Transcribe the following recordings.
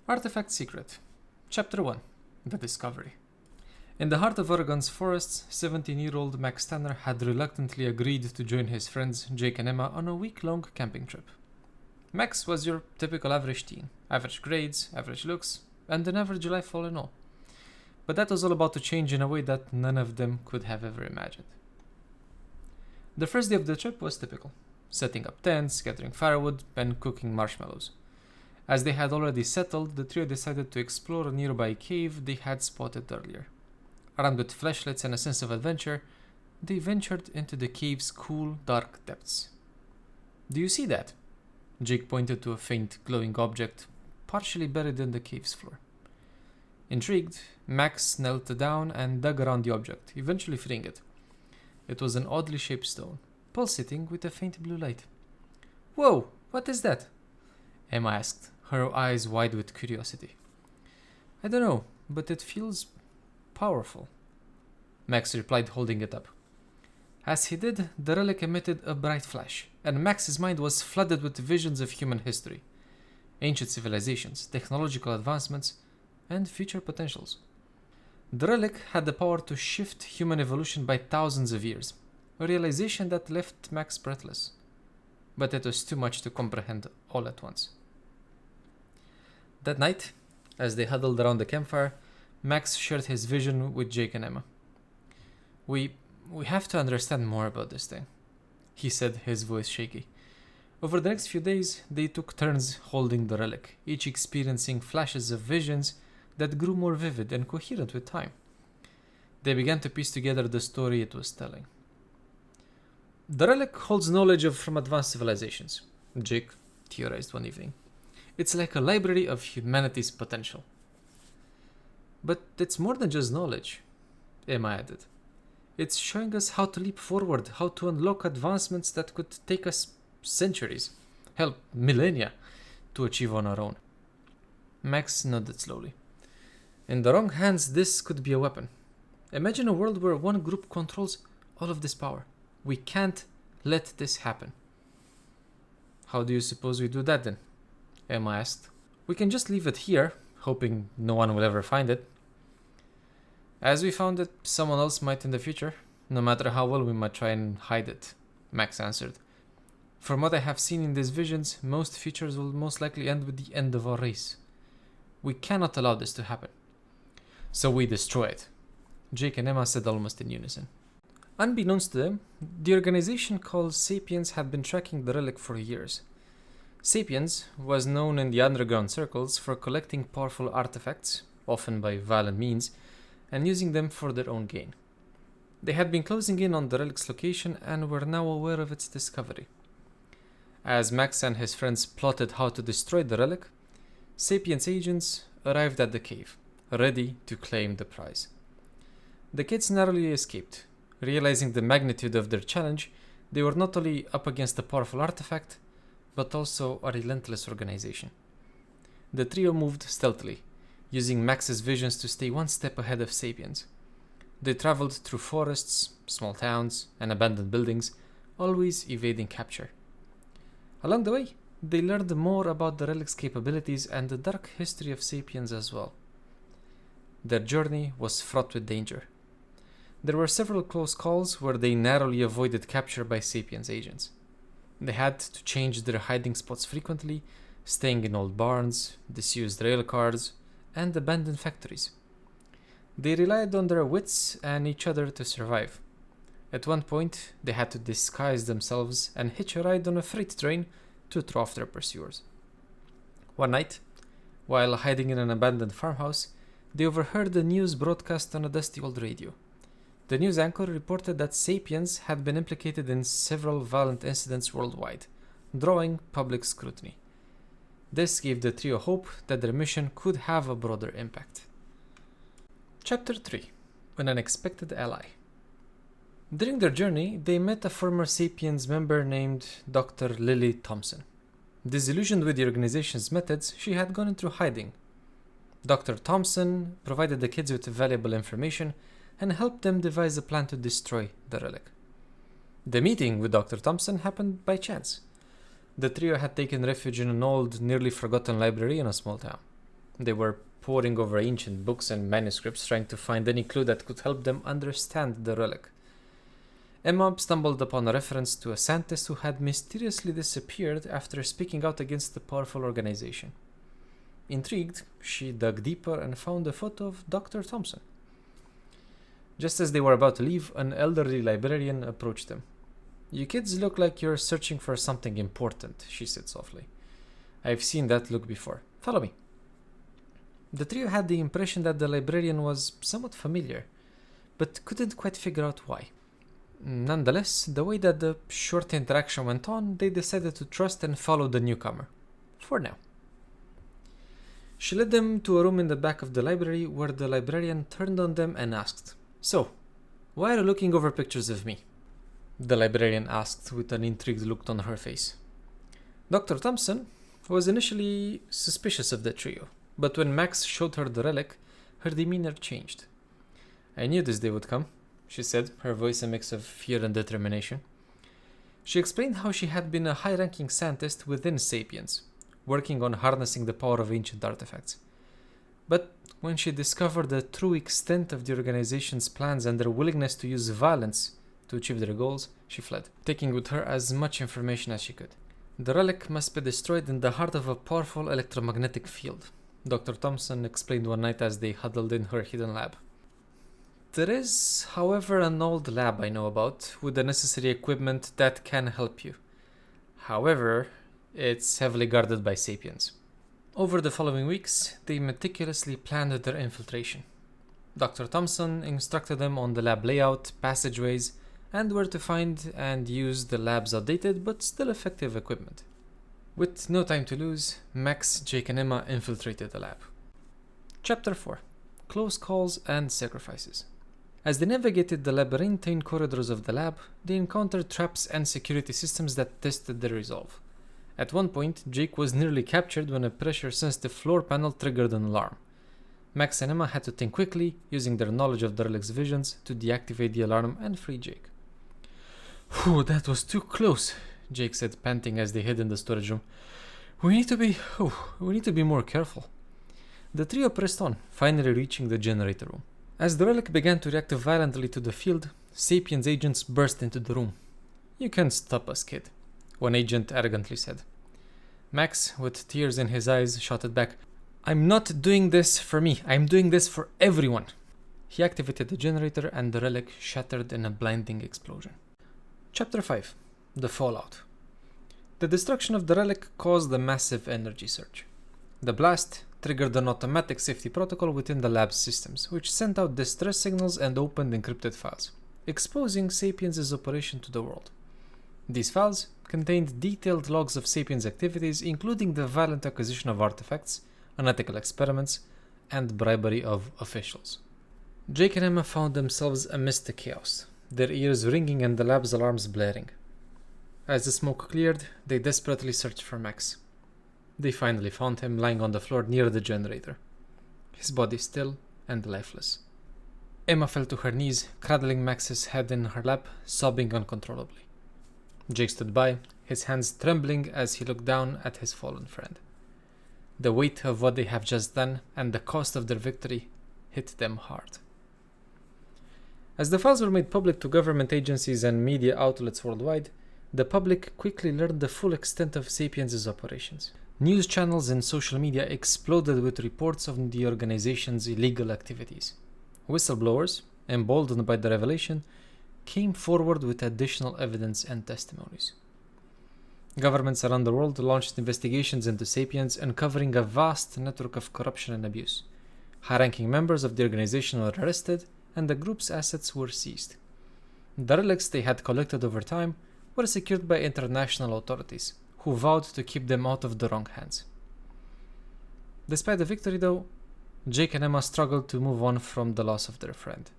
Artifact Secret. Chapter 1. The Discovery. In the heart of Oregon's forests, 17-year-old Max Tanner had reluctantly agreed to join his friends Jake and Emma on a week-long camping trip. Max was your typical average teen. Average grades, average looks, and an average life all in all. But that was all about to change in a way that none of them could have ever imagined. The first day of the trip was typical. Setting up tents, gathering firewood, and cooking marshmallows. As they had already settled, the trio decided to explore a nearby cave they had spotted earlier. Armed with flashlights and a sense of adventure, they ventured into the cave's cool, dark depths. "Do you see that?" Jake pointed to a faint, glowing object partially buried in the cave's floor. Intrigued, Max knelt down and dug around the object, eventually freeing it. It was an oddly shaped stone, pulsating with a faint blue light. "Whoa, what is that?" Emma asked, her eyes wide with curiosity. "I don't know, but it feels powerful," Max replied, holding it up. As he did, the relic emitted a bright flash, and Max's mind was flooded with visions of human history, ancient civilizations, technological advancements, and future potentials. The relic had the power to shift human evolution by thousands of years, a realization that left Max breathless. But it was too much to comprehend all at once. That night, as they huddled around the campfire, Max shared his vision with Jake and Emma. We have to understand more about this thing," he said, his voice shaky. Over the next few days, they took turns holding the relic, each experiencing flashes of visions that grew more vivid and coherent with time. They began to piece together the story it was telling. "The relic holds knowledge from advanced civilizations," Jake theorized one evening. "It's like a library of humanity's potential." "But it's more than just knowledge," Emma added. "It's showing us how to leap forward, how to unlock advancements that could take us centuries, hell, millennia, to achieve on our own." Max nodded slowly. "In the wrong hands, this could be a weapon. Imagine a world where one group controls all of this power. We can't let this happen." "How do you suppose we do that then?" Emma asked. "We can just leave it here, hoping no one will ever find it." "As we found it, someone else might in the future, no matter how well we might try and hide it," Max answered. "From what I have seen in these visions, most futures will most likely end with the end of our race. We cannot allow this to happen. So we destroy it," Jake and Emma said almost in unison. Unbeknownst to them, the organization called Sapiens had been tracking the relic for years. Sapiens was known in the underground circles for collecting powerful artifacts, often by violent means, and using them for their own gain. They had been closing in on the relic's location and were now aware of its discovery. As Max and his friends plotted how to destroy the relic, Sapiens agents arrived at the cave, ready to claim the prize. The kids narrowly escaped. Realizing the magnitude of their challenge, they were not only up against a powerful artifact, but also a relentless organization. The trio moved stealthily, using Max's visions to stay one step ahead of Sapiens. They traveled through forests, small towns, and abandoned buildings, always evading capture. Along the way, they learned more about the relic's capabilities and the dark history of Sapiens as well. Their journey was fraught with danger. There were several close calls where they narrowly avoided capture by Sapiens agents. They had to change their hiding spots frequently, staying in old barns, disused rail cars, and abandoned factories. They relied on their wits and each other to survive. At one point, they had to disguise themselves and hitch a ride on a freight train to throw off their pursuers. One night, while hiding in an abandoned farmhouse, they overheard the news broadcast on a dusty old radio. The news anchor reported that Sapiens had been implicated in several violent incidents worldwide, drawing public scrutiny. This gave the trio hope that their mission could have a broader impact. Chapter 3. An Unexpected Ally. During their journey, they met a former Sapiens member named Dr. Lily Thompson. Disillusioned with the organization's methods, she had gone into hiding. Dr. Thompson provided the kids with valuable information and helped them devise a plan to destroy the relic. The meeting with Dr. Thompson happened by chance. The trio had taken refuge in an old, nearly forgotten library in a small town. They were poring over ancient books and manuscripts, trying to find any clue that could help them understand the relic. Emma stumbled upon a reference to a scientist who had mysteriously disappeared after speaking out against the powerful organization. Intrigued, she dug deeper and found a photo of Dr. Thompson. Just as they were about to leave, an elderly librarian approached them. "You kids look like you're searching for something important," she said softly. "I've seen that look before. Follow me." The trio had the impression that the librarian was somewhat familiar, but couldn't quite figure out why. Nonetheless, the way that the short interaction went on, they decided to trust and follow the newcomer. For now. She led them to a room in the back of the library where the librarian turned on them and asked, "So, why are you looking over pictures of me?" The librarian asked with an intrigued look on her face. Dr. Thompson was initially suspicious of the trio, but when Max showed her the relic, her demeanor changed. "I knew this day would come," she said, her voice a mix of fear and determination. She explained how she had been a high-ranking scientist within Sapiens, working on harnessing the power of ancient artifacts. But when she discovered the true extent of the organization's plans and their willingness to use violence to achieve their goals, she fled, taking with her as much information as she could. "The relic must be destroyed in the heart of a powerful electromagnetic field," Dr. Thompson explained one night as they huddled in her hidden lab. "There is, however, an old lab I know about with the necessary equipment that can help you. However, it's heavily guarded by Sapiens." Over the following weeks, they meticulously planned their infiltration. Dr. Thompson instructed them on the lab layout, passageways, and where to find and use the lab's outdated but still effective equipment. With no time to lose, Max, Jake, and Emma infiltrated the lab. Chapter 4: Close Calls and Sacrifices. As they navigated the labyrinthine corridors of the lab, they encountered traps and security systems that tested their resolve. At one point, Jake was nearly captured when a pressure-sensitive floor panel triggered an alarm. Max and Emma had to think quickly, using their knowledge of the relic's visions, to deactivate the alarm and free Jake. "Whew, that was too close," Jake said, panting as they hid in the storage room. We need to be more careful." The trio pressed on, finally reaching the generator room. As the relic began to react violently to the field, Sapiens agents burst into the room. "You can't stop us, kid," one agent arrogantly said. Max, with tears in his eyes, shouted back, "I'm not doing this for me, I'm doing this for everyone." He activated the generator and the relic shattered in a blinding explosion. Chapter 5: The Fallout. The destruction of the relic caused a massive energy surge. The blast triggered an automatic safety protocol within the lab's systems, which sent out distress signals and opened encrypted files, exposing Sapiens' operation to the world. These files contained detailed logs of Sapiens' activities, including the violent acquisition of artifacts, unethical experiments, and bribery of officials. Jake and Emma found themselves amidst the chaos, their ears ringing and the lab's alarms blaring. As the smoke cleared, they desperately searched for Max. They finally found him lying on the floor near the generator, his body still and lifeless. Emma fell to her knees, cradling Max's head in her lap, sobbing uncontrollably. Jake stood by, his hands trembling as he looked down at his fallen friend. The weight of what they have just done and the cost of their victory hit them hard. As the files were made public to government agencies and media outlets worldwide, the public quickly learned the full extent of Sapiens' operations. News channels and social media exploded with reports of the organization's illegal activities. Whistleblowers, emboldened by the revelation, came forward with additional evidence and testimonies. Governments around the world launched investigations into Sapiens, uncovering a vast network of corruption and abuse. High-ranking members of the organization were arrested, and the group's assets were seized. The relics they had collected over time were secured by international authorities, who vowed to keep them out of the wrong hands. Despite the victory, though, Jake and Emma struggled to move on from the loss of their friend.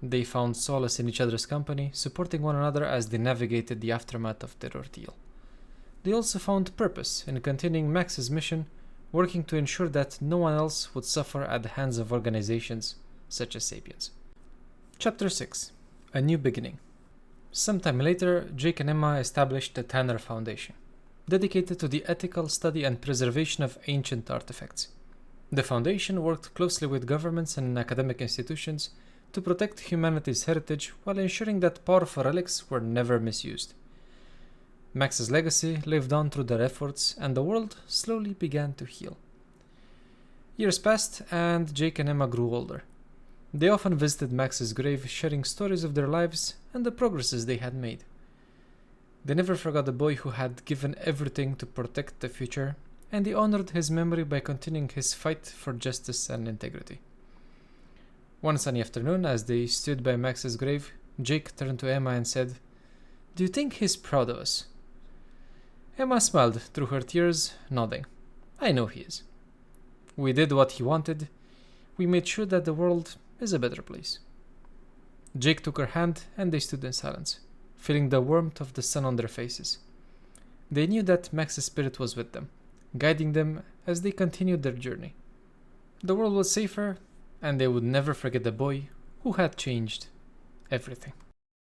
They found solace in each other's company, supporting one another as they navigated the aftermath of their ordeal. They also found purpose in continuing Max's mission, working to ensure that no one else would suffer at the hands of organizations such as Sapiens. Chapter 6: A New Beginning. Sometime later, Jake and Emma established the Tanner Foundation, dedicated to the ethical study and preservation of ancient artifacts. The Foundation worked closely with governments and academic institutions to protect humanity's heritage while ensuring that powerful relics were never misused. Max's legacy lived on through their efforts, and the world slowly began to heal. Years passed, and Jake and Emma grew older. They often visited Max's grave, sharing stories of their lives and the progresses they had made. They never forgot the boy who had given everything to protect the future, and they honored his memory by continuing his fight for justice and integrity. One sunny afternoon, as they stood by Max's grave, Jake turned to Emma and said, "Do you think he's proud of us?" Emma smiled through her tears, nodding. "I know he is. We did what he wanted. We made sure that the world is a better place." Jake took her hand and they stood in silence, feeling the warmth of the sun on their faces. They knew that Max's spirit was with them, guiding them as they continued their journey. The world was safer, and they would never forget the boy who had changed everything.